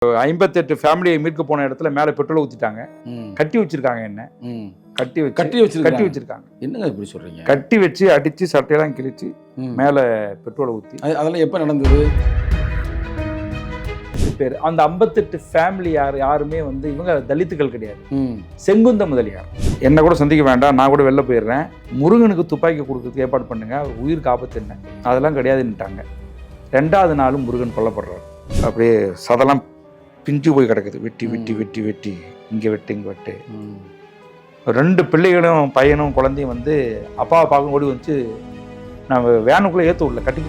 58 ஃபேமிலியை மீட்க போன இடத்துல மேலே பெட்ரோல் ஊற்றிட்டாங்க. கட்டி வச்சிருக்காங்க. என்ன கட்டி வச்சிருக்காங்க. என்னங்க இப்படி சொல்றீங்க? கட்டி வச்சு அடிச்சு சட்டையெல்லாம் கிழிச்சு மேலே பெட்ரோலை ஊற்றி. அதெல்லாம் எப்போ நடந்தது? பேர் அந்த 58 ஃபேமிலி யாருமே வந்து இவங்க தலித்துகள் கிடையாது. செங்குந்த முதலியார் என்ன கூட சந்திக்க வேண்டாம், நான் கூட வெளில போயிடுறேன், முருகனுக்கு துப்பாக்கி கொடுக்கறதுக்கு ஏற்பாடு பண்ணுங்க, உயிருக்கு ஆபத்து என்ன, அதெல்லாம் கிடையாதுன்னுட்டாங்க. 2வது நாளும் முருகன் கொல்லப்படுறாரு. அப்படியே சதெல்லாம் பிஞ்சு போய் கிடக்குது. வெட்டி வெட்டி வெட்டி வெட்டி இங்கே வெட்டு இங்கே வெட்டு. 2 பிள்ளைகளும் பையனும் குழந்தையும் வந்து அப்பாவை பார்க்க ஓடி வந்து நம்ம வேனுக்குள்ளே ஏற்ற விடல, கட்டி.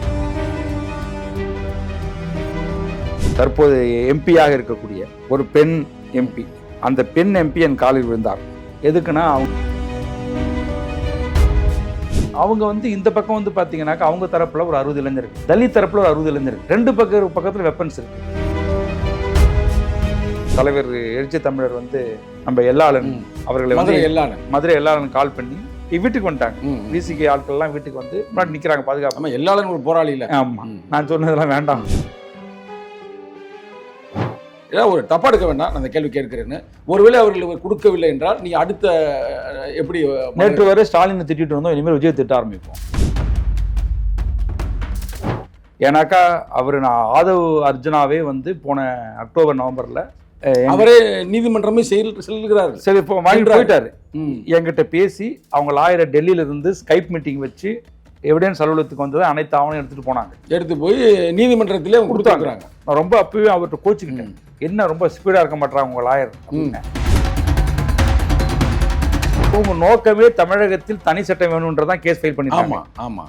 தற்போது எம்பியாக இருக்கக்கூடிய ஒரு பெண் எம்பி, அந்த பெண் எம்பி என் காலில் விழுந்தார். எதுக்குன்னா அவங்க வந்து இந்த பக்கம் வந்து பார்த்தீங்கன்னாக்கா அவங்க தரப்புல ஒரு 60 இளைஞர் இருக்கு, தலித் தரப்புல ஒரு 60 இளைஞர் இருக்கு. 2 பக்கத்தில் வெப்பன்ஸ் இருக்கு. தலைவர் எழுச்சி தமிழர் வந்து நம்ம எல்லாளன் அவர்களை வந்து மதுரை எல்லாளன் கால் பண்ணி வீட்டுக்கு வந்துட்டாங்க. விசிகே ஆட்கள்லாம் வீட்டுக்கு வந்து முன்னாடி நிற்கிறாங்க பாதுகாப்பு. எல்லாளன் ஒரு போராளி இல்லை. ஆமாம், நான் சொன்னதெல்லாம் வேண்டாம். ஏதாவது ஒரு தப்பா எடுக்க வேண்டாம், நான் அந்த கேள்வி கேட்கிறேன்னு. ஒருவேளை அவர்கள் கொடுக்கவில்லை என்றால் நீ அடுத்த எப்படி? நேற்று வரை ஸ்டாலினை திட்டிட்டு வந்தோம், இனிமேல் விஜய் திட்ட ஆரம்பிப்போம். ஏன்னாக்கா அவர் நான் ஆதவ் அர்ஜுனாவே வந்து போன அக்டோபர் நவம்பரில் அவரே நீதிமன்றமே செல்கிறாரு. சரி, இப்போ வாங்கிட்டு போயிட்டாரு. என்கிட்ட பேசி அவங்க லாயரை டெல்லியில இருந்து ஸ்கைப் மீட்டிங் வச்சு எவிடன்ஸ் அலுவலகத்துக்கு வந்தது அனைத்து ஆவணம் எடுத்துட்டு போனாங்க. எடுத்து போய் நீதிமன்றத்திலே கொடுத்தாங்க. நான் ரொம்ப அப்பவே அவர்கிட்ட கோச்சுக்கிட்டேன், என்ன ரொம்ப ஸ்பீடா இருக்க மாட்டாங்க உங்க லாயர் அப்படின்னு. உங்க நோக்கமே தமிழகத்தில் தனி சட்டம் வேணும்ன்றதான் கேஸ் ஃபைல் பண்ணிட்டாங்க. ஆமா,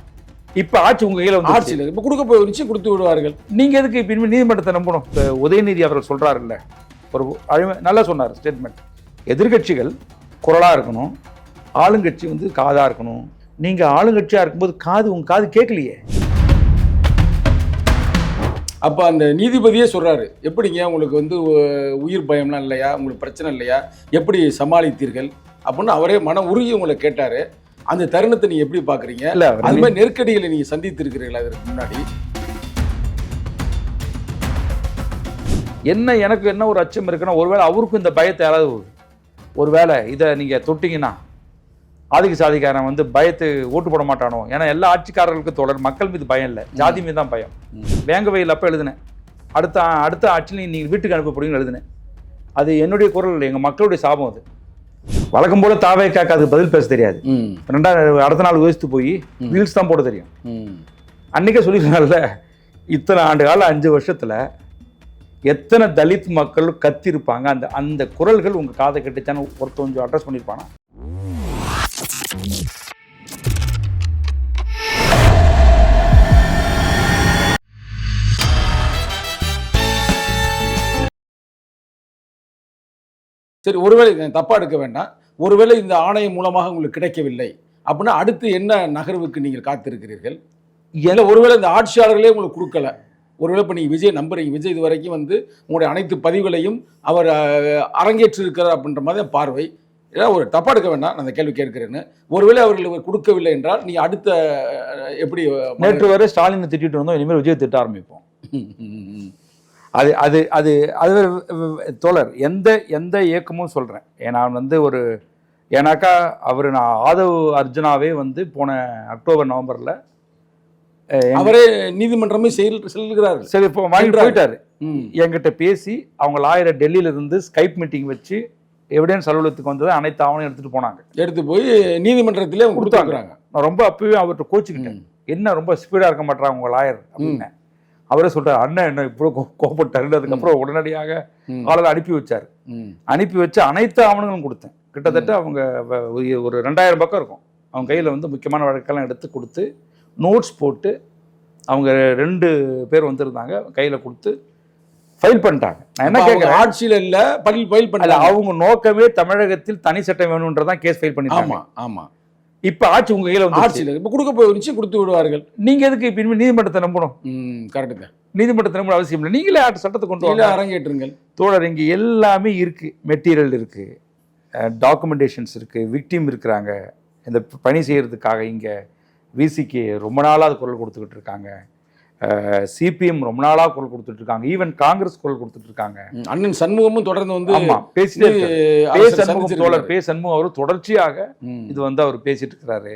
இப்ப ஆட்சி உங்க கையில வந்து ஆட்சியில் இப்ப கொடுக்க போய் நிச்சயம் கொடுத்து விடுவார்கள். நீங்க எதுக்கு இப்ப இனிமேல் நீதிமன்றத்தை நம்பணும்? உதயநிதி அவர்கள் சொல்றாரு இல்ல, ஒரு நல்லா சொன்னார் ஸ்டேட்மெண்ட், எதிர்கட்சிகள் குரலா இருக்கணும், ஆளுங்கட்சி வந்து காதா இருக்கணும். நீங்க ஆளுங்கட்சியா இருக்கும்போது உங்க காது கேட்கலையே. அப்ப அந்த நீதிபதியே சொல்றாரு, எப்படிங்க உங்களுக்கு வந்து உயிர் பயம்லாம் இல்லையா, உங்களுக்கு பிரச்சனை இல்லையா, எப்படி சமாளித்தீர்கள் அப்படின்னு அவரே மன உருகி உங்களை கேட்டாரு. அந்த தருணத்தை நீங்க எப்படி பாக்குறீங்க? இல்ல அது மாதிரி நெருக்கடிகளை நீங்க சந்தித்து இருக்கிறீங்களா அதற்கு முன்னாடி? எனக்கு என்ன ஒரு அச்சம் இருக்குன்னா, ஒருவேளை அவருக்கும் இந்த பயத்தை யாராவது ஒருவேளை இதை நீங்க தொட்டிங்கன்னா ஆதிக்க சாதிக்காரன் வந்து பயத்து ஓட்டு போட மாட்டானோ. ஏன்னா எல்லா ஆட்சிக்காரர்களுக்கும் தொடர் மக்கள் மீது பயம் இல்லை, ஜாதி மீது தான் பயம். வேங்கவையில் அப்போ எழுதினேன், அடுத்த ஆட்சியில் நீங்கள் வீட்டுக்கு அனுப்பப்படுவீங்கன்னு எழுதினேன். அது என்னுடைய குரல் இல்லை, எங்கள் மக்களுடைய சாபம். அது வழக்கம் போல தாவே காக்காதுக்கு பதில் பேச தெரியாது. அடுத்த நாள் யோசித்து போய் வீல்ஸ் தான் போட தெரியும். அன்னைக்கே சொல்லியிருந்தால, இத்தனை ஆண்டு காலம் 5 வருஷத்துல எத்தனை தலித் மக்கள் கத்திருப்பாங்க. அந்த குரல்கள் உங்க காதை கட்டிச்சான்னு ஒரு கொஞ்சம் அட்ரஸ் பண்ணியிருப்பானா? சரி, ஒருவேளை தப்பா எடுக்க வேண்டாம், ஒருவேளை இந்த ஆணையம் மூலமாக உங்களுக்கு கிடைக்கவில்லை அப்படின்னா அடுத்து என்ன நகர்வுக்கு நீங்கள் காத்திருக்கிறீர்கள்? இல்லை ஒருவேளை இந்த ஆட்சியாளர்களே உங்களுக்கு கொடுக்கல, ஒருவேளை இப்போ நீங்கள் விஜய் நம்புறீங்க, விஜய் இது வரைக்கும் வந்து உங்களுடைய அனைத்து பதிவுகளையும் அவர் அரங்கேற்று இருக்கிறார் அப்படின்ற மாதிரி பார்வை. ஏதாவது ஒரு தப்பா எடுக்க வேண்டாம், நான் அந்த கேள்வி கேட்கிறேன்னு. ஒருவேளை அவர்கள் கொடுக்கவில்லை என்றால் நீ அடுத்த எப்படி? நேற்று வரை ஸ்டாலினை திட்டிட்டு வந்தோம், இனிமேல் விஜய் திட்ட ஆரம்பிப்போம். அது அது அது அது தோழர், எந்த இயக்கமும் சொல்கிறேன். நான் வந்து ஏன்னாக்கா நான் ஆதவ் அர்ஜுனாவே வந்து போன அக்டோபர் நவம்பரில் அவரே நீதிமன்றமே செல்கிறாரு. சரி, இப்போ வாங்கிட்டு போயிட்டாரு. என்கிட்ட பேசி அவங்க லாயரை டெல்லியில இருந்து ஸ்கைப் மீட்டிங் வச்சு எவிடன்ஸ் அலுவலகத்துக்கு வந்தது அனைத்து ஆவணம் எடுத்துட்டு போனாங்க. எடுத்து போய் நீதிமன்றத்திலே கொடுத்தாங்க. நான் ரொம்ப அப்பவே அவர்கிட்ட கோச்சுக்கிட்டேன், என்ன ரொம்ப ஸ்பீடா இருக்க மாட்டாங்க உங்க லாயர் அப்படின்னு. அவரே சொல்றாரு, அண்ணன் என்ன இப்போ கோபப்பட்டாரு. அதுக்கப்புறம் உடனடியாக ஆளை அனுப்பி வச்சாரு. அனுப்பி வச்சு அனைத்து ஆவணங்களும் கொடுத்தேன். கிட்டத்தட்ட அவங்க ஒரு 2000 பக்கம் இருக்கும். அவங்க கையில் வந்து முக்கியமான வழக்கெல்லாம் எடுத்து கொடுத்து நோட்ஸ் போட்டு அவங்க 2 பேர் வந்திருந்தாங்க, கையில் கொடுத்து ஃபைல் பண்ணிட்டாங்க. நான் என்ன கேட்குறேன், ஆட்சியில் இல்லை ஃபைல் பண்ணல. அவங்க நோக்கமே தமிழகத்தில் தனி சட்டம் வேணும்ன்றதான் கேஸ் ஃபைல் பண்ணிட்டாங்க. ஆமாம். இப்போ ஆட்சி உங்க கையில் வந்து ஆட்சியில் இப்போ கொடுக்க போய் நிச்சயம் கொடுத்து விடுவார்கள். நீங்க எதுக்கு இப்போ இனிமேல் நீதிமன்றத்தை நம்பணும்? கரெக்டு தான், நீதிமன்றத்தை நம்பணும் அவசியம் இல்லை. நீங்களே சட்டத்தை கொண்டு வந்து அரங்கேற்றுங்கள். தோழர், இங்கே எல்லாமே இருக்கு, மெட்டீரியல் இருக்கு, டாக்குமெண்டேஷன்ஸ் இருக்கு, விக்டிம் இருக்கிறாங்க. இந்த பணி செய்யறதுக்காக இங்கே விசிக்கு ரொம்ப நாளாக குரல் கொடுத்துக்கிட்டு இருக்காங்க. சிபிஎம் ரொம்ப நாளா குரல் கொடுத்துட்டு இருக்காங்க, ஈவன் காங்கிரஸ் குரல் கொடுத்துட்டு இருக்காங்க. அண்ணன் சண்முகமும் தொடர்ந்து வந்து ஆமா பேசிட்டே இருக்காரு. தோழர் பே சண்முகம் அவர் தொடர்ச்சியாக இது வந்து அவர் பேசிட்டு இருக்கிறாரு.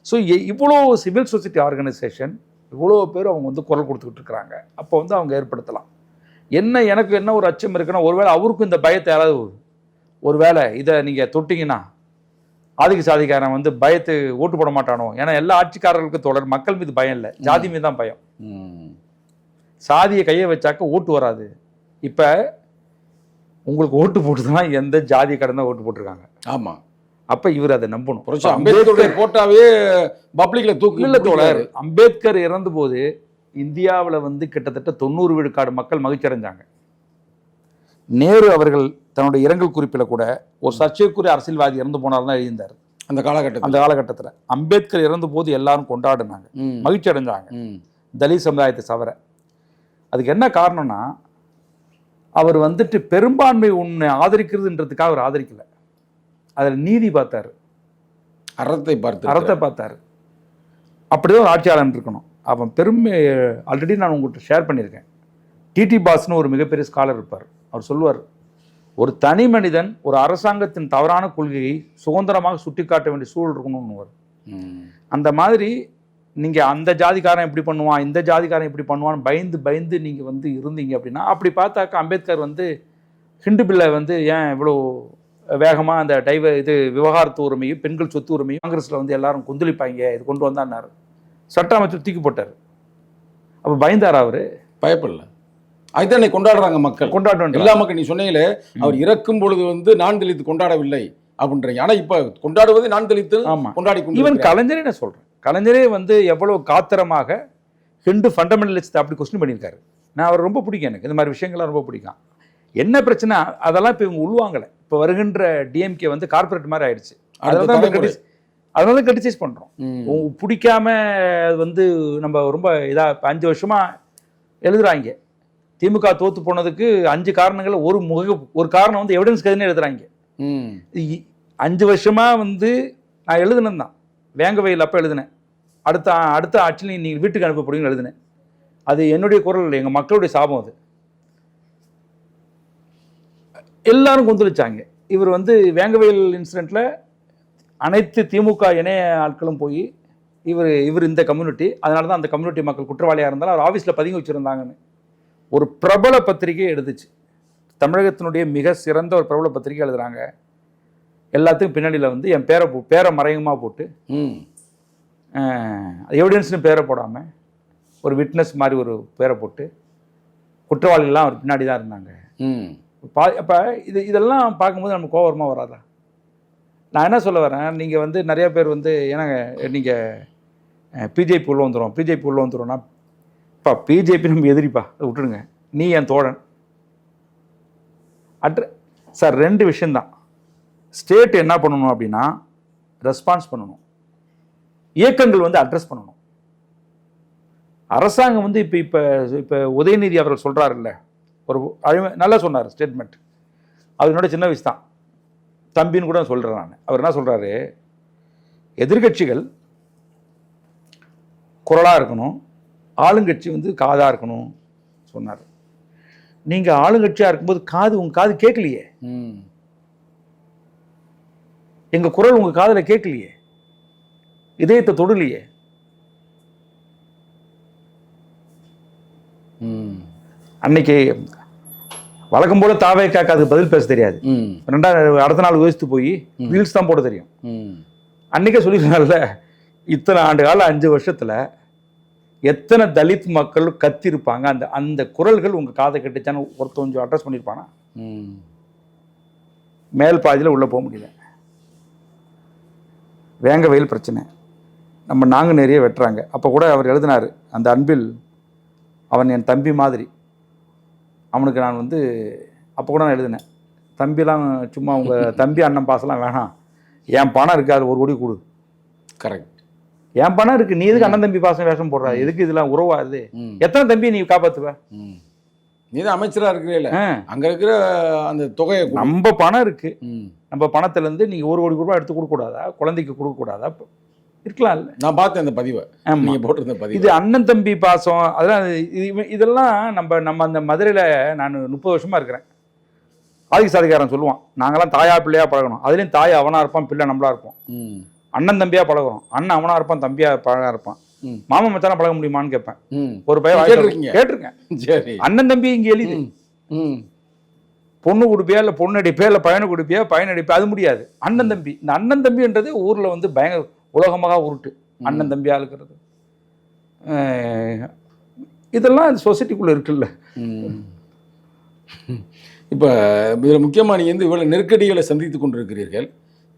ஸோ இவ்வளோ சிவில் சொசைட்டி ஆர்கனைசேஷன் இவ்வளோ பேர் அவங்க வந்து குரல் கொடுத்துக்கிட்டு இருக்கிறாங்க. அப்போ வந்து அவங்க ஏற்படுத்தலாம். எனக்கு என்ன ஒரு அச்சம் இருக்குன்னா, ஒருவேளை அவருக்கும் இந்த பயத்தை யாராவது ஒருவேளை இதை நீங்கள் தொட்டிங்கன்னா ஆதிக்க சாதிக்காரன் வந்து பயத்து ஓட்டு போட மாட்டானோ, ஏன்னா எல்லா ஆட்சிக்காரர்களுக்கும் தொடர் மக்கள் மீது பயம் இல்லை, ஜாதி மீது தான் பயம். சாதியை கையை வச்சாக்க ஓட்டு வராது. இப்போ உங்களுக்கு ஓட்டு போட்டுதான் எந்த ஜாதி கடந்த ஓட்டு போட்டிருக்காங்க. ஆமாம், அப்போ இவர் அதை நம்பணும். அம்பேத்கர் போட்டாவே பப்ளிக்ல தூக்கு இல்லை தோழர். அம்பேத்கர் இறந்த போது இந்தியாவில் வந்து கிட்டத்தட்ட 90 விழுக்காடு மக்கள் மகிழ்ச்சி அடைஞ்சாங்க. நேரு அவர்கள் தன்னுடைய இரங்கல் குறிப்பில் கூட ஒரு சர்ச்சைக்குரிய அரசியல்வாதி இறந்து போனார் தான் எழுதியிருந்தார். அந்த காலகட்டத்தில் அம்பேத்கர் இறந்த போது எல்லாரும் கொண்டாடினாங்க, மகிழ்ச்சி அடைஞ்சாங்க, தலித் சமுதாயத்தை தவிர. அதுக்கு என்ன காரணம்னா, அவர் வந்துட்டு பெரும்பான்மை உன்னை ஆதரிக்கிறதுன்றதுக்காக அவர் ஆதரிக்கல, அதில் நீதி பார்த்தாரு, அறத்தை பார்த்தாரு. அப்படிதான் ஒரு ஆட்சியாளன் இருக்கணும். அவன் பெருமை ஆல்ரெடி நான் உங்கள்கிட்ட ஷேர் பண்ணியிருக்கேன். டிடி பாஸ்னு ஒரு மிகப்பெரிய ஸ்காலர் இருப்பார். அவர் சொல்லுவார், ஒரு தனி மனிதன் ஒரு அரசாங்கத்தின் தவறான கொள்கையை சுதந்திரமாக சுட்டி காட்ட வேண்டிய சூழல் இருக்கணும்னு. அந்த மாதிரி நீங்கள் அந்த ஜாதிக்காரன் இப்படி பண்ணுவான், இந்த ஜாதிக்காரன் இப்படி பண்ணுவான்னு பயந்து நீங்கள் வந்து இருந்தீங்க அப்படின்னா, அப்படி பார்த்தாக்கா அம்பேத்கர் வந்து ஹிண்டு பில்லை வந்து ஏன் இவ்வளோ வேகமாக அந்த விவகாரத்து உரிமையும் பெண்கள் சொத்து உரிமையும் காங்கிரஸில் வந்து எல்லாரும் கொந்தளிப்பாங்க, இது கொண்டு வந்தான்னாரு. சட்ட அமைச்சர் தூக்கி போட்டார். அப்போ பயந்தார் அவர்? பயப்படல. அதுதான் கொண்டாடுறாங்க மக்கள், கொண்டாடுறாங்க எல்லா மக்கள். நீ சொன்னீங்களே அவர் இறக்கும் பொழுது வந்து நான் தலித்து கொண்டாடவில்லை அப்படின்றீங்க. ஆனால் இப்போ கொண்டாடுவது நான் தலித்து கொண்டாடி கொண்டு. ஈவன் கலைஞரே நான் சொல்கிறேன், கலைஞரே வந்து எவ்வளோ காத்திரமாக ஹிந்து ஃபண்டமெண்டலிஸ்ட் அப்படி கொஸ்டின் பண்ணியிருக்காரு. நான் அவர் ரொம்ப பிடிக்கும், எனக்கு இந்த மாதிரி விஷயங்கள்லாம் ரொம்ப பிடிக்கும். என்ன பிரச்சனை அதெல்லாம் இப்போ இவங்க உள்வாங்கலை. இப்போ வருகின்ற டிஎம்கே வந்து கார்பரேட் மாதிரி ஆயிடுச்சு. அதனால தான் கிரிட்டிசைஸ் பண்ணுறோம். பிடிக்காம வந்து நம்ம ரொம்ப இதாக 5 வருஷமாக எழுதுறாங்க. திமுக தோத்து போனதுக்கு 5 காரணங்கள், ஒரு காரணம் வந்து எவிடன்ஸ் கதைன்னு எழுதுறாங்க. 5 வருஷமா வந்து நான் எழுதுனது தான், வேங்க வயல் அப்போ எழுதினேன். அடுத்த ஆட்சியில் நீ வீட்டுக்கு அனுப்பப்படுவீங்கன்னு எழுதினேன். அது என்னுடைய குரல், எங்கள் மக்களுடைய சாபம். அது எல்லாரும் கொந்தளிச்சாங்க. இவர் வந்து வேங்க வயல் இன்சிடெண்ட்டில் அனைத்து திமுக இணைய ஆட்களும் போய் இவர் இந்த கம்யூனிட்டி, அதனால தான் அந்த கம்யூனிட்டி மக்கள் குற்றவாளியாக இருந்தாலும் அவர் ஆஃபீஸில் பதுங்கி வச்சுருந்தாங்கன்னு ஒரு பிரபல பத்திரிகை எழுதுச்சு. தமிழகத்தினுடைய மிக சிறந்த ஒரு பிரபல பத்திரிகை எழுதுறாங்க. எல்லாத்துக்கும் பின்னாடியில் வந்து என் பேரை மறைமுகமாக போட்டு, எவிடன்ஸ்னு பேரை போடாமல் ஒரு விட்னஸ் மாதிரி ஒரு பேரை போட்டு, குற்றவாளிகள்லாம் அவர் பின்னாடி தான் இருந்தாங்க. அப்போ இதெல்லாம் பார்க்கும்போது நமக்கு கோபமாக வராதா? நான் என்ன சொல்ல வரேன், நீங்கள் வந்து நிறைய பேர் வந்து ஏன்னாங்க நீங்கள் பிஜேபி உள்ள வந்துடும்னா, இப்போ பிஜேபி நம்ம எதிரிப்பா, அதை விட்டுடுங்க, நீ என் தோழன். சார் 2 விஷயந்தான். ஸ்டேட் என்ன பண்ணணும் அப்படின்னா ரெஸ்பான்ஸ் பண்ணணும், இயக்கங்கள் வந்து அட்ரஸ் பண்ணணும். அரசாங்கம் வந்து இப்போ உதயநிதி அவர்கள் சொல்கிறாருல்ல, ஒரு நல்லா சொன்னார் ஸ்டேட்மெண்ட். அது என்னோட சின்ன வயசு தான், தம்பின்னு கூட சொல்கிறேன் நான். அவர் என்ன சொல்கிறாரு, எதிர்கட்சிகள் குரலாக இருக்கணும், ஆளுங்கட்சி வந்து காதாக இருக்கணும் சொன்னார். நீங்கள் ஆளுங்கட்சியாக இருக்கும்போது உங்கள் காது கேட்கலையே, எங்கள் குரல் உங்கள் காதில் கேட்கலையே, இதயத்தை தொடலையே. அன்னைக்கு வழக்கம் போல தாவேக்காக்கு அதுக்கு பதில் பேச தெரியாது. அடுத்த நாள் யோசித்து போய் ரீல்ஸ் தான் போட தெரியும். அன்னைக்கே சொல்லியிருந்தாங்கல்ல, இத்தனை ஆண்டு காலம் 5 வருஷத்துல எத்தனை தலித் மக்கள் கத்திருப்பாங்க, அந்த குரல்கள் உங்க காதை கட்டுச்சான்னு கொஞ்சம் அட்ரஸ் பண்ணியிருப்பானா? மேல் பாதியில் உள்ள போக முடியல. வேங்க வயல் பிரச்சனை, நம்ம நாங்குநேரியை வெட்டுறாங்க. அப்போ கூட அவர் எழுதினார், அந்த அன்பில் அவன் என் தம்பி மாதிரி, அவனுக்கு நான் வந்து அப்போ கூட நான் எழுதினேன், தம்பிலாம் சும்மா உங்கள் தம்பி அண்ணன் பாசலாம் வேணாம், என் பணம் இருக்குது, அது 1 கோடி கொடு. கரெக்ட், என் பணம் இருக்குது, நீ எதுக்கு அண்ணன் தம்பி பாசம் வேஷம் போடுற, எதுக்கு இதெல்லாம் உறவாது? எத்தனை தம்பி நீ காப்பாற்றுவ? நீ தான் அமைச்சராக இருக்கிறீல, அங்கே இருக்கிற அந்த தொகையை, நம்ம பணம் இருக்குது, நம்ம பணத்துலேருந்து நீங்கள் 1 கோடி ரூபாய் எடுத்து கொடுக்கக்கூடாதா? குழந்தைக்கு கொடுக்கக்கூடாதா? இருக்கலாம் இல்லை. நான் பார்த்தேன் அந்த பதிவை, ஆமா. நீங்க போட்டிருந்த பதிவு. இது அண்ணன் தம்பி பாசம் அதெல்லாம் இதெல்லாம் நம்ம அந்த மதுரையில் நான் 30 வருஷமா இருக்கிறேன். ஆதிக்க சாதிக்காரன் சொல்லுவான், நாங்களாம் தாயா பிள்ளையா பழகணும். அதுலேயும் தாய் அவனா இருப்பான், பிள்ளை நம்மளா இருப்போம். அண்ணன் தம்பியா பழகுறோம், அண்ணன் அவனா இருப்பான், தம்பியா பழகா இருப்பான். மாமா மச்சான பழக முடியுமான்னு கேட்பேன். ஒரு பையன் கேட்டிருக்கேன். சரி, அண்ணன் தம்பி இங்க எளிது. பொண்ணு கொடுப்பியா இல்லை பொண்ணு அடிப்பியா இல்லை பையனை கொடுப்பியா பையன் அடிப்பியா, அது முடியாது. அண்ணன் தம்பி, இந்த அண்ணன் தம்பின்றது ஊர்ல வந்து பயங்கர உலகமாக உருட்டு. அண்ணன் தம்பியா இருக்கிறது இதெல்லாம் சொசைட்டிக்குள்ள இருக்குல்ல. இப்போ இதில் முக்கியமாக நீங்கள் வந்து இவ்வளோ நெருக்கடிகளை சந்தித்து கொண்டிருக்கிறீர்கள்.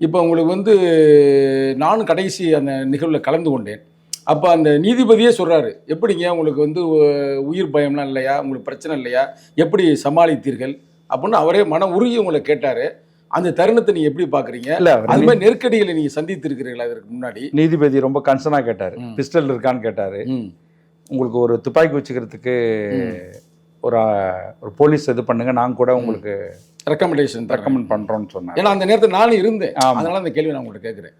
இப்போ உங்களுக்கு வந்து நானும் கடைசி அந்த நிகழ்வில் கலந்து கொண்டேன். அப்போ அந்த நீதிபதியே சொல்கிறாரு, எப்படிங்க உங்களுக்கு வந்து உயிர் பயம்லாம் இல்லையா, உங்களுக்கு பிரச்சனை இல்லையா, எப்படி சமாளித்தீர்கள் அப்படின்னு அவரே மன உருகி உங்களை கேட்டார். அந்த தருணத்தை நீங்கள் எப்படி பார்க்குறீங்க? இல்லை, அது மாதிரி நெருக்கடிகளை நீங்கள் சந்தித்திருக்கிறீங்களா அதற்கு முன்னாடி? நீதிபதி ரொம்ப கன்சர்னாக கேட்டார். பிஸ்டல் இருக்கான்னு கேட்டார். உங்களுக்கு ஒரு துப்பாக்கி வச்சுக்கிறதுக்கு ஒரு போலீஸ் இது பண்ணுங்க, நாங்கள் கூட உங்களுக்கு ரெக்கமெண்ட் பண்ணுறோன்னு சொன்னேன். ஏன்னா அந்த நேரத்தில் நானும் இருந்தேன், அதனால அந்த கேள்வி நான் உங்கள்கிட்ட கேட்குறேன்.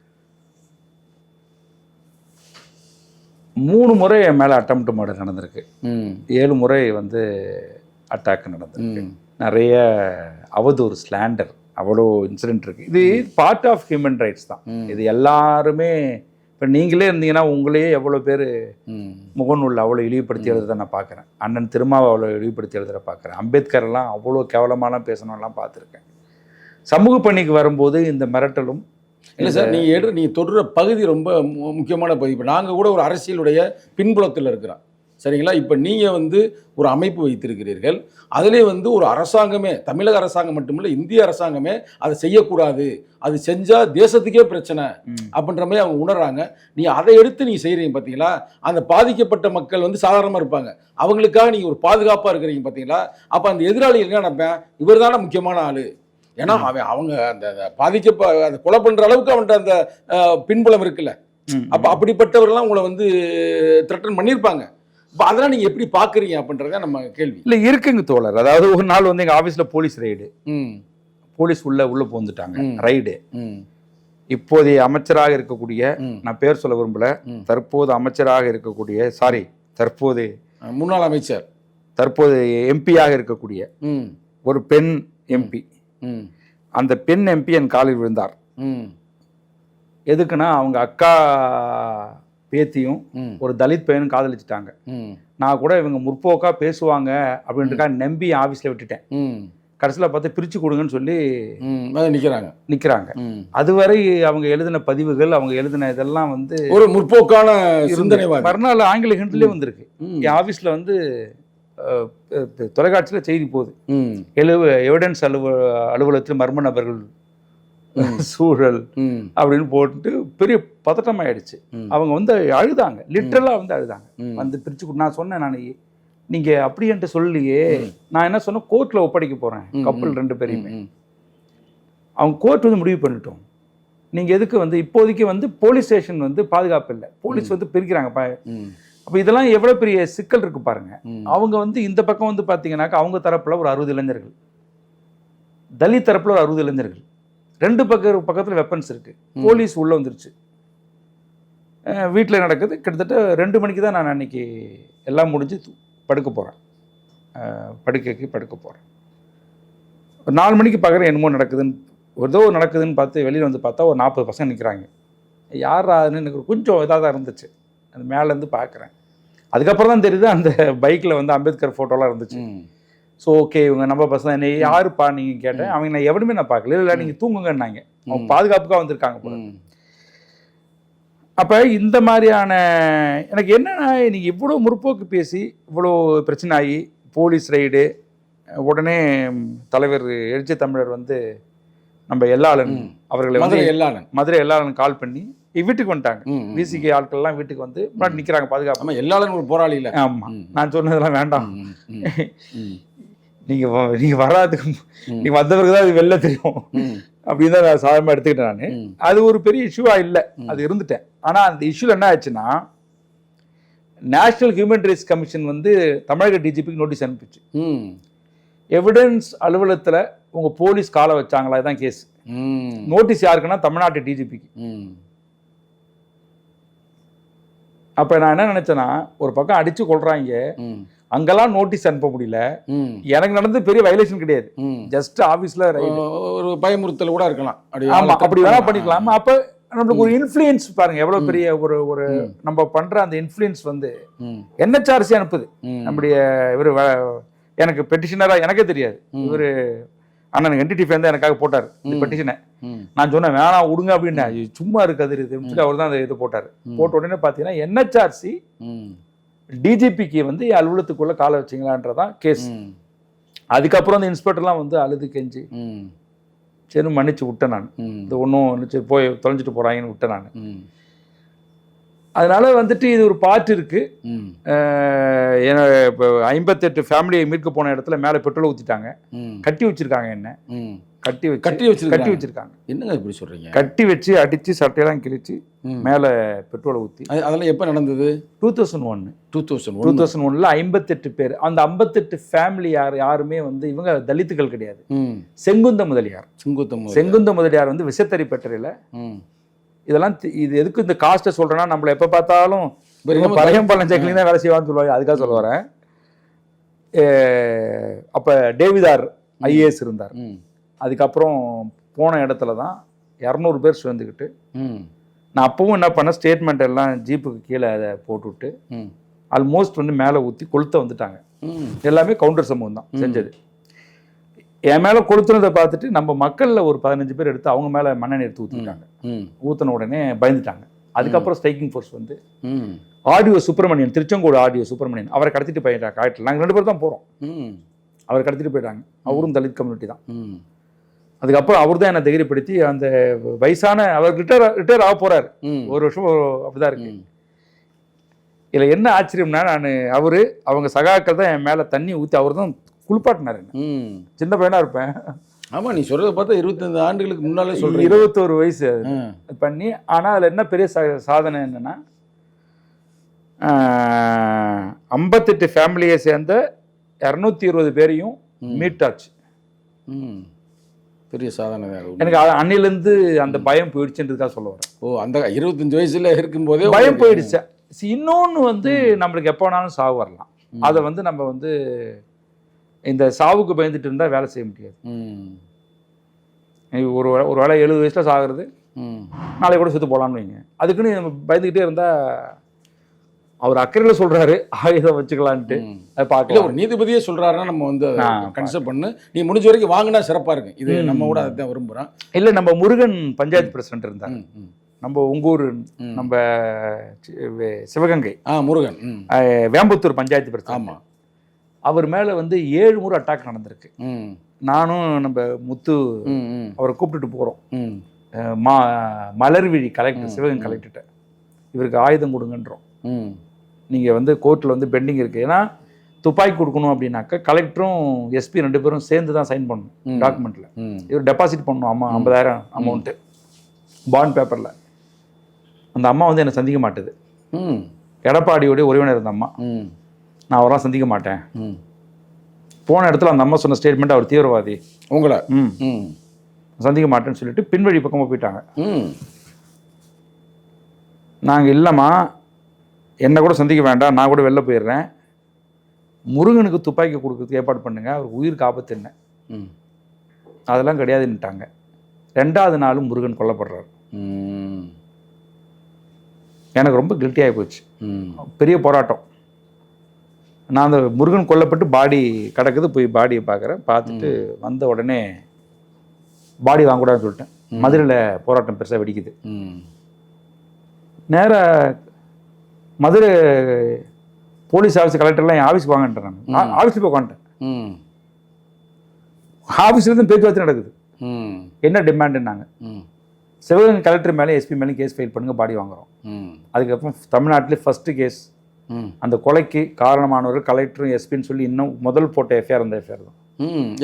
3 முறை என் மேலே அட்டெம்ப்ட் மர்டர் நடந்திருக்கு. 7 முறை வந்து அட்டாக் நடந்திருக்கு. நிறைய அவதூறு, ஸ்லாண்டர், அவ்வளோ இன்சிடென்ட் இருக்குது. இது பார்ட் ஆஃப் ஹியூமன் ரைட்ஸ் தான். இது எல்லாருமே இப்போ நீங்களே இருந்தீங்கன்னா உங்களையே எவ்வளோ பேர் முகநூலில் அவ்வளோ இழிவுபடுத்தி எழுதுறதை நான் பார்க்குறேன். அண்ணன் திருமாவை அவ்வளோ இழிவுபடுத்தி எழுதுற பார்க்குறேன். அம்பேத்கர்லாம் அவ்வளோ கேவலமாலாம் பேசணும்லாம் பார்த்துருக்கேன். சமூக பணிக்கு வரும்போது இந்த மிரட்டலும் இல்லை சார், நீங்கள் தொடர பகுதி ரொம்ப முக்கியமான பகுதி. இப்போ நாங்கள் கூட ஒரு அரசியலுடைய பின்புலத்தில் இருக்கிறோம், சரிங்களா? இப்போ நீங்கள் வந்து ஒரு அமைப்பு வைத்திருக்கிறீர்கள், அதிலே வந்து ஒரு அரசாங்கமே, தமிழக அரசாங்கம் மட்டுமில்லை இந்திய அரசாங்கமே அதை செய்யக்கூடாது, அது செஞ்சால் தேசத்துக்கே பிரச்சனை அப்படின்ற மாதிரி அவங்க உணர்றாங்க. நீங்கள் அதை எடுத்து நீங்கள் செய்கிறீங்க பார்த்தீங்களா? அந்த பாதிக்கப்பட்ட மக்கள் வந்து சாதாரணமாக இருப்பாங்க, அவங்களுக்காக நீங்கள் ஒரு பாதுகாப்பாக இருக்கிறீங்க பார்த்தீங்களா? அப்போ அந்த எதிராளி என்ன நினைப்பேன், இவர் தானே முக்கியமான ஆள். ஏன்னா அவங்க அந்த அந்த கொலை பண்ணுற அளவுக்கு அவன்கிட்ட அந்த பின்புலம் இருக்குல்ல. அப்போ அப்படிப்பட்டவர்கள்லாம் உங்களை வந்து த்ரெட்டன் பண்ணியிருப்பாங்க. இப்போ அதெல்லாம் நீங்கள் எப்படி பார்க்குறீங்க அப்படின்றத நம்ம கேள்வி. இல்லை இருக்குங்க தோழர். அதாவது ஒரு நாள் வந்து எங்கள் ஆஃபீஸில் போலீஸ் ரைடு, போலீஸ் உள்ளே போந்துட்டாங்க ரைடு. இப்போதைய அமைச்சராக இருக்கக்கூடிய, நான் பேர் சொல்ல விரும்பல, தற்போது அமைச்சராக இருக்கக்கூடிய, தற்போது முன்னாள் அமைச்சர், தற்போது எம்பியாக இருக்கக்கூடிய ஒரு பெண் எம்பி, அந்த பெண் எம்பி என் காலில் விழுந்தார். எதுக்குன்னா அவங்க அக்கா பேத்தியும் ஒரு தலித் பையனும் காதலிச்சுட்டாங்க. நான் கூட இவங்க முற்போக்கா பேசுவாங்க அப்படின்றக்கா நம்பி ஆஃபீஸில் விட்டுட்டேன். கடைசியில் பார்த்து பிரித்து கொடுங்கன்னு சொல்லி நிற்கிறாங்க. அதுவரை அவங்க எழுதின பதிவுகள், அவங்க எழுதின இதெல்லாம் வந்து ஒரு முற்போக்கான சிந்தனை. மறுநாள் ஆங்கில ஹிண்ட்லேயே வந்திருக்கு. என் ஆஃபீஸில் வந்து தொலைக்காட்சியில் செய்தி போகுது, எவிடன்ஸ் அலுவலகத்தில் மர்ம நபர்கள் சூழல் அப்படின்னு போட்டு பெரிய பதட்டமாயிடுச்சு. அவங்க வந்து அழுதாங்க, லிட்டரலாக வந்து அழுதாங்க. வந்து பிரிச்சு நான் சொன்னேன், நான் நீங்கள் அப்படின்ட்டு சொல்லலையே, நான் என்ன சொன்னேன், கோர்ட்டில் ஒப்படைக்க போகிறேன் கப்பல் 2 பேரையுமே. அவங்க கோர்ட் வந்து முடிவு பண்ணிட்டோம், நீங்கள் எதுக்கு வந்து இப்போதைக்கு வந்து போலீஸ் ஸ்டேஷன் வந்து பாதுகாப்பு இல்லை, போலீஸ் வந்து பிரிக்கிறாங்க. அப்போ இதெல்லாம் எவ்வளோ பெரிய சிக்கல் இருக்கு பாருங்க. அவங்க வந்து இந்த பக்கம் வந்து பார்த்தீங்கன்னாக்கா அவங்க தரப்பில் ஒரு 60 இளைஞர்கள், தலித் தரப்பில் ஒரு 60 இளைஞர்கள், 2 பக்கத்தில் வெப்பன்ஸ் இருக்கு. போலீஸ் உள்ளே வந்துருச்சு. வீட்டில் நடக்குது. கிட்டத்தட்ட 2 மணிக்கு தான் நான் அன்னைக்கு எல்லாம் முடிஞ்சு படுக்க போகிறேன். படுக்க போகிறேன். 4 மணிக்கு பார்க்குறேன் என்னமோ நடக்குதுன்னு பார்த்து வெளியில் வந்து பார்த்தா ஒரு 40 பசங்க நிற்கிறாங்க. யாராதுன்னு எனக்கு கொஞ்சம் இதாக தான் இருந்துச்சு. அந்த மேலேருந்து பார்க்குறேன். அதுக்கப்புறம் தான் தெரியுது அந்த பைக்கில் வந்து அம்பேத்கர் ஃபோட்டோலாம் இருந்துச்சு. ஸோ ஓகே, இவங்க நம்ம பசங்க என்ன யாருப்பா நீங்கள் கேட்டேன். அவங்க நான் எவனுமே நான் பார்க்கல. இல்லை நீங்கள் தூங்குங்கன்னாங்க. அவங்க பாதுகாப்புக்காக வந்திருக்காங்க போல. அப்போ இந்த மாதிரியான எனக்கு என்னன்னா, நீங்கள் இவ்வளோ முற்போக்கு பேசி இவ்வளோ பிரச்சனை ஆகி போலீஸ் ரைடு, உடனே தலைவர் எழுச்சி தமிழர் வந்து நம்ம எல்லாளன் அவர்களை வந்து மதுரை எல்லாளன் கால் பண்ணி வீட்டுக்கு வந்துட்டாங்க. விசிகே ஆட்கள்லாம் வீட்டுக்கு வந்து நிற்கிறாங்க பாதுகாப்பு. எல்லாரும் ஒரு போராளி இல்லை. ஆமாம், நான் சொன்னதெல்லாம் வேண்டாம், நீங்கள் வராதுக்கு நீங்கள் வந்தவருக்கு தான் அது வெளில தெரியும் அப்படின்னு தான் நான் சாதாரணமாக எடுத்துக்கிட்டேன். நான் அது ஒரு பெரிய இஷ்யூவாக இல்லை, அது இருந்துட்டேன். ஆனால் அந்த இஷ்யூவில் என்ன ஆச்சுன்னா, நேஷனல் ஹியூமன் ரைட்ஸ் கமிஷன் வந்து தமிழக டிஜிபிக்கு நோட்டீஸ் அனுப்பிச்சு. எவிடன்ஸ் அலுவலகத்தில் உங்கள் போலீஸ் காலை வச்சாங்களா, இதுதான் கேஸ். நோட்டீஸ் யாருக்குன்னா தமிழ்நாட்டு டிஜிபிக்கு. அப்போ நான் என்ன நினச்சேன்னா, ஒரு பக்கம் அடித்து கொள்றாங்க, அங்கெல்லாம் நோட்டீஸ் அனுப்ப முடியல. எனக்கு நடந்து பெரிய வயலேஷன் கிடையாது, ஜஸ்ட் ஆஃபீஸில் ஒரு பயமுறுத்தல் கூட இருக்கலாம். ஆமாம், அப்படி வேணா பண்ணிக்கலாம். அப்போ நம்மளுக்கு ஒரு இன்ஃப்ளூயன்ஸ் பாருங்க, எவ்வளோ பெரிய ஒரு நம்ம பண்ணுற அந்த இன்ஃப்ளூயன்ஸ் வந்து என்ஹெச்ஆர்சி அனுப்புது. நம்முடைய இவர் எனக்கு பெட்டிஷனராக எனக்கே தெரியாது, இவர் அண்ணன் என்டிடி ஃபேன் தான் எனக்காக போட்டார் இந்த பெட்டிஷனை. நான் சொன்னேன் வேணாம் விடுங்க அப்படின்னு, சும்மா இருக்காது அவர் தான் அந்த இது போட்டார். போட்ட உடனே பார்த்தீங்கன்னா என்ஹெச்ஆர்சி டிஜிபிக்கு வந்து அலுவலகத்துக்குள்ள காலை வச்சிங்களான்றதான் கேஸ். அதுக்கப்புறம் அந்த இன்ஸ்பெக்டர்லாம் வந்து அழுது கெஞ்சி சரி மன்னிச்சு விட்டேன் நான், இது ஒன்றும் சரி போய் தொலைஞ்சிட்டு போகிறாங்கன்னு விட்டேன் நான். அதனால வந்துட்டு இது ஒரு பாட்டு இருக்கு. இப்போ 58 ஃபேமிலியை மீட்க போன இடத்துல மேலே பெட்ரோல் ஊற்றிட்டாங்க, கட்டி வச்சிருக்காங்க. என்ன கட்டி வச்சிருக்காங்க என்னங்க இப்படி சொல்றீங்க? கட்டி வச்சு அடிச்சு சட்டையெல்லாம் கிழிச்சு மேலே பெட்ரோலை ஊற்றி. அதெல்லாம் எப்போ நடந்தது? 2001ல் 58 பேர். அந்த 58 ஃபேமிலி யாருமே வந்து இவங்க தலித்துகள் கிடையாது. செங்குந்த முதலியார் வந்து விசைத்தறி பெற்றறையில். இதெல்லாம் இது எதுக்கு இந்த காஸ்ட்டை சொல்கிறேன்னா, நம்மளை எப்போ பார்த்தாலும் பழையம் பழஞ்சக்கிலையும் தான் வேலை செய்வான்னு சொல்லுவாங்க, அதுக்காக சொல்ல வரேன். அப்போ டேவிதார் ஐஏஎஸ் இருந்தார். அதுக்கப்புறம் போன இடத்துல தான் 200 பேர் சேர்ந்துக்கிட்டு, நான் அப்பவும் என்ன பண்ணேன், ஸ்டேட்மெண்ட் எல்லாம் ஜீப்புக்கு கீழே அதை போட்டுவிட்டு ஆல்மோஸ்ட் வந்து மேலே ஊற்றி கொளுத்த வந்துட்டாங்க. எல்லாமே கவுண்டர் சமூகம் தான் செஞ்சது. என் மேலே கொளுத்துனதை பார்த்துட்டு நம்ம மக்களில் ஒரு 15 பேர் எடுத்து அவங்க மேலே மண்ணெண்ணெய் எடுத்து ஊற்றிட்டாங்க. ஊற்றின உடனே பயந்துட்டாங்க. அதுக்கப்புறம் ஸ்ட்ரைக்கிங் ஃபோர்ஸ் வந்து ஆடியோ சுப்பிரமணியன், திருச்செங்கோடு ஆடியோ சுப்பிரமணியன், அவரை கடத்திட்டு போயிட்டாங்க. காட்டில் நாங்கள் 2 பேர் தான் போகிறோம், அவரை கடத்திட்டு போயிட்டாங்க. அவரும் தலித் கம்யூனிட்டி தான். அதுக்கப்புறம் அவர் தான் என்னை தைரியப்படுத்தி அந்த வயசான அவர் ரிட்டையர் ஆக போகிறார், 1 வருஷம் அப்படிதான் இருக்கு. இதில் என்ன ஆச்சரியம்னா, நான் அவங்க சகாக்கள் தான் என் மேலே தண்ணி ஊற்றி அவர் தான் குளிப்பாட்டினார். சின்ன பையனா இருப்பேன். ஆமா, நீ சொல்றத பார்த்தா 25 ஆண்டுகளுக்கு முன்னாலே சொல்றேன். 21 வயசு பண்ணி. ஆனால் அதில் என்ன பெரிய சாதனை என்னன்னா, 58 ஃபேமிலியை சேர்ந்த 220 பேரையும் மீட்டாச்சு. பெரிய சாதனை. எனக்கு அன்னிலேருந்து அந்த பயம் போயிடுச்சுன்றதுக்காக சொல்ல வரேன். ஓ, அந்த 25 வயசுல இருக்கும்போதே பயம் போயிடுச்சு. இன்னொன்று வந்து நம்மளுக்கு எப்போ வேணாலும் சாவு வரலாம். அதை வந்து நம்ம வந்து இந்த சாவுக்கு பயந்துட்டு இருந்தால் வேலை செய்ய முடியாது. ஒரு வேளை 70 வயசில் சாகிறது, நாளைக்கு கூட சுற்று போகலான்னு வைங்க. அதுக்குன்னு நம்ம பயந்துக்கிட்டே இருந்தால், அவர் அக்கறையில் சொல்கிறாரு ஆயுதம் வச்சுக்கலான்ட்டு, அதை பார்க்கல. ஒரு நீதிபதியே சொல்கிறாருன்னா நம்ம வந்து கன்சிடர் பண்ணு, நீ முடிஞ்ச வரைக்கும் வாங்கினா சிறப்பாக இருக்கும். இது நம்ம கூட அதுதான் விரும்புகிறோம். இல்லை, நம்ம முருகன் பஞ்சாயத்து பிரசிடென்ட் இருந்தார், நம்ம உங்கூர், நம்ம சிவகங்கை முருகன் வேம்புத்தூர் பஞ்சாயத்து பிரசிடென்ட். ஆமாம், அவர் மேலே வந்து 7 முறை அட்டாக் நடந்திருக்கு. நானும் நம்ம முத்து அவரை கூப்பிட்டுட்டு போகிறோம். மலர்விழி கலெக்டர், சிவகங்கை கலெக்டர்கிட்ட இவருக்கு ஆயுதம் கொடுங்கன்றோம். நீங்கள் வந்து கோர்ட்டில் வந்து பெண்டிங் இருக்குது. ஏன்னா துப்பாக்கி கொடுக்கணும் அப்படின்னாக்கா கலெக்டரும் எஸ்பி 2 பேரும் சேர்ந்து தான் சைன் பண்ணணும் டாக்குமெண்ட்டில். இவர் டெபாசிட் பண்ணணும் 50,000 அமௌண்ட்டு பாண்ட் பேப்பரில். அந்த அம்மா வந்து என்னை சந்திக்க மாட்டுது. எடப்பாடியோடைய உறவினர் இருந்த அம்மா. நான் அவரெல்லாம் சந்திக்க மாட்டேன். போன இடத்துல அந்த அம்மா சொன்ன ஸ்டேட்மெண்ட், அவர் தீவிரவாதி, உங்களை சந்திக்க மாட்டேன்னு சொல்லிட்டு பின்வழி பக்கமாக போயிட்டாங்க. நாங்கள் இல்லைம்மா, என்னை கூட சந்திக்க வேண்டாம், நான் கூட வெளில போயிடுறேன், முருகனுக்கு துப்பாக்கி கொடுக்கறதுக்கு ஏற்பாடு பண்ணுங்க, அவருக்கு உயிருக்கு ஆபத்து என்ன. அதெல்லாம் கிடையாதுன்னுட்டாங்க. 2வது நாளும் முருகன் கொல்லப்படுறாரு. எனக்கு ரொம்ப கில்ட்டி ஆகி போச்சு. பெரிய போராட்டம். நான் அந்த முருகன் கொல்லப்பட்டு பாடி கிடக்குது, போய் பாடியை பார்க்குறேன். பார்த்துட்டு வந்த உடனே பாடி வாங்கக்கூடாதுன்னு சொல்லிட்டேன். மதுரையில் போராட்டம் பெருசாக வெடிக்குது. நேராக மதுரை போலீஸ் ஆஃபீஸ் கலெக்டர்லாம் என் ஆஃபீஸ்க்கு வாங்கன்றாங்க. ஆஃபீஸில் போய் உட்காந்துட்டேன். ஆஃபீஸ்லேருந்து பேச்சுவார்த்தை நடக்குது. என்ன டிமாண்டுன்னாங்க, சிவகங்கை கலெக்டர் மேலே எஸ்பி மேலே கேஸ் ஃபைல் பண்ணுங்க, பாடி வாங்குறோம். அதுக்கப்புறம் தமிழ்நாட்டிலே ஃபஸ்ட்டு கேஸ், அந்த கொலைக்கு காரணமானவர்கள் கலெக்டரும் எஸ்பின்னு சொல்லி இன்னும் முதல் போட்ட எஃப்ஐஆர் அந்த எஃப்ஐஆர் தான்.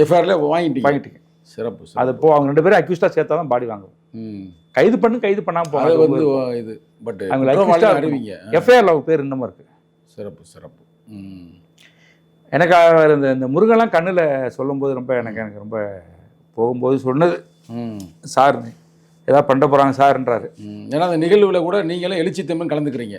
எஃப்ஐஆரில் வாங்கிட்டீங்க. சிறப்பு. அது அவங்க 2 பேரும் அக்யூஸ்டாக சேர்த்தா தான் பாடி வாங்குவோம். கைது பண்ணாமல் போகாது வந்து இது. பட் அவங்க அறிவிங்க எஃப்ஐஆரில் அவங்க பேர் இன்னமும் இருக்குது. சிறப்பு. எனக்கு இந்த முருகன்லாம் கண்ணில் சொல்லும்போது ரொம்ப எனக்கு ரொம்ப போகும்போது சொன்னது, சார் ஏதாவது பண்ண போகிறாங்க சார்ன்றாரு. ஏன்னா அந்த நிகழ்வில் கூட நீங்களும் எழுச்சி தமிழ் கலந்துக்கிறீங்க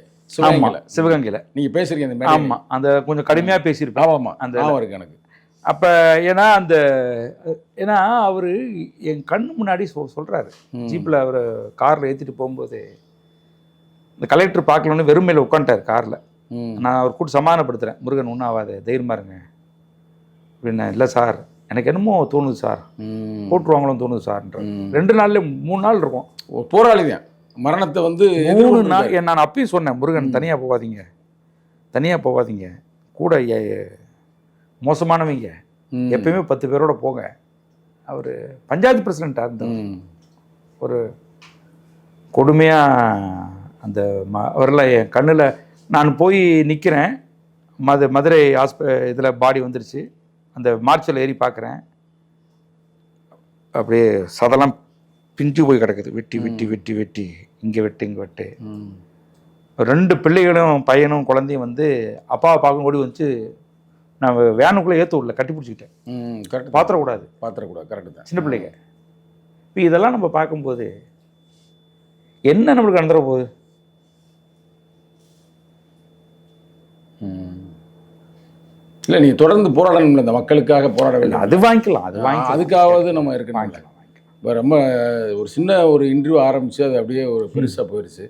ஆமாம், சிவகங்கையில் நீங்கள் பேசுகிறீங்க அந்த மேடையில. ஆமாம், அந்த கொஞ்சம் கடுமையாக பேசியிருப்பேன். ஆமாம் அந்த இருக்கு எனக்கு. அப்போ ஏன்னா அவர் என் கண்ணு முன்னாடி சொல்கிறாரு. ஜீப்பில் அவர் காரில் ஏற்றிட்டு போகும்போது இந்த கலெக்டர் பார்க்கலன்னு வெறுமையில் உட்காந்துட்டார் காரில். நான் அவர் கூட்டு சமாதானப்படுத்துகிறேன், முருகன் ஒன்றும் ஆகாது, தைரியமாக இருங்க அப்படின்னா. இல்லை சார், எனக்கு என்னமோ தோணுது சார், போட்டுருவாங்களும் தோணுது சார்ன்ற. 2 நாள்ல 3 நாள் இருக்கும். போராளி தான் மரணத்தை வந்து 3 நாள். நான் அப்பயும் சொன்னேன், முருகன் தனியாக போகாதீங்க, கூட மோசமானவங்க எப்பயுமே 10 பேரோட போங்க. அவர் பஞ்சாயத்து பிரசிடெண்ட்டாக இருந்தவர். ஒரு கொடுமையாக அந்த அவரெல்லாம் என் கண்ணில் நான் போய் நிற்கிறேன். மதுரை இதில் பாடி வந்துருச்சு. அந்த மார்ச்சில் ஏறி பார்க்குறேன், அப்படியே சதெல்லாம் பிஞ்சு போய் கிடக்குது. வெட்டி இங்கே வெட்டு. 2 பிள்ளைகளும் பையனும் குழந்தையும் வந்து அப்பாவை பார்க்க ஓடி வந்துச்சு. நான் வேனுக்குள்ளே ஏற்ற விடல, கட்டி பிடிச்சிக்கிட்டேன். கரெக்ட். பாத்திரக்கூடாது. கரெக்டு தான். சின்ன பிள்ளைங்க. இப்போ இதெல்லாம் நம்ம பார்க்கும்போது என்ன நம்மளுக்கு நடந்துட போகுது? இல்லை, நீங்கள் தொடர்ந்து போராடணும், இந்த மக்களுக்காக போராட வேண்டும். அது வாங்கிக்கலாம். அதுக்காவது நம்ம இருக்கணும். இப்போ ரொம்ப ஒரு சின்ன ஒரு இன்டர்வியூ ஆரம்பித்து அது அப்படியே ஒரு பெருசாக போயிடுச்சு.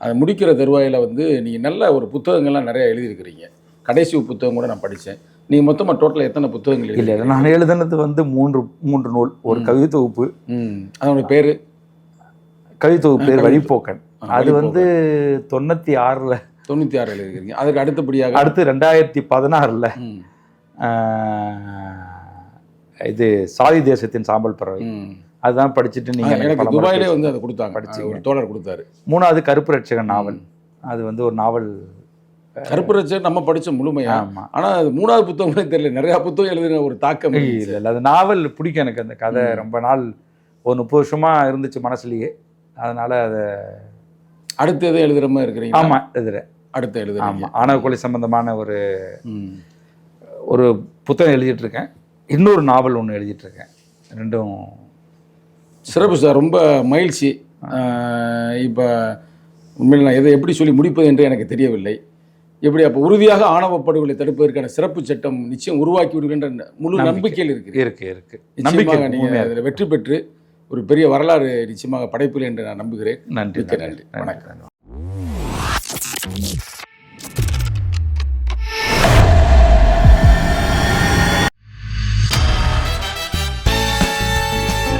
அதை முடிக்கிற தருவாயில் வந்து நீங்கள் நல்ல ஒரு புத்தகங்கள்லாம் நிறையா எழுதியிருக்கிறீங்க. கடைசி புத்தகம் கூட நான் படித்தேன். நீங்கள் மொத்தமாக டோட்டலாக எத்தனை புத்தகங்கள்? இல்லை, நான் எழுதுனது வந்து 3 நூல். ஒரு கவிதை தொகுப்பு, அதோட பேர் கவிதை தொகுப்பு பேர் வழிப்போக்கன். அது வந்து 96 எழுதிருக்கீங்க. அதுக்கு அடுத்தபடியாக அடுத்து 2016 இது சாதி தேசத்தின் சாம்பல் பறவை. அதுதான் படிச்சுட்டு நீங்கள் எனக்கு துபாயிலே வந்து அதை கொடுத்தாங்க, படிச்சு ஒரு தோழர் கொடுத்தாரு. 3வது கருப்பு ரட்சகன் நாவல். அது வந்து ஒரு நாவல். கருப்பு ரட்சகன் நம்ம படித்த முழுமையா. ஆனால் அது 3வது புத்தகமே தெரியல, நிறையா புத்தகம் எழுதுன ஒரு தாக்கம். இல்லை, அது நாவல் பிடிக்கும் எனக்கு. அந்த கதை ரொம்ப நாள், ஒரு 30 வருஷமாக இருந்துச்சு மனசுலேயே. அதனால் அதை அடுத்து எதுவும் எழுதுகிற மாதிரி இருக்கிறீங்க? ஆமாம், எழுதுகிறேன். அடுத்து எழுதுகிறேன். ஆமாம், ஆணவ கொலை சம்பந்தமான ஒரு புத்தகம் எழுதிட்டுருக்கேன். இன்னொரு நாவல் ஒன்று எழுதிட்டுருக்கேன். 2ம் சிறப்பு சார், ரொம்ப மகிழ்ச்சி. இப்போ உண்மையில் நான் எதை எப்படி சொல்லி முடிப்பது என்று எனக்கு தெரியவில்லை. எப்படி அப்போ உறுதியாக ஆணவ படுகொலை தடுப்பதற்கான சிறப்பு சட்டம் நிச்சயம் உருவாக்கி விடுகின்ற முழு நம்பிக்கையில் இருக்கு. நிச்சயமாக நீங்கள் அதில் வெற்றி பெற்று ஒரு பெரிய வரலாறு நிச்சயமாக படைப்பில் என்று நான் நம்புகிறேன். நன்றி. வணக்கம்.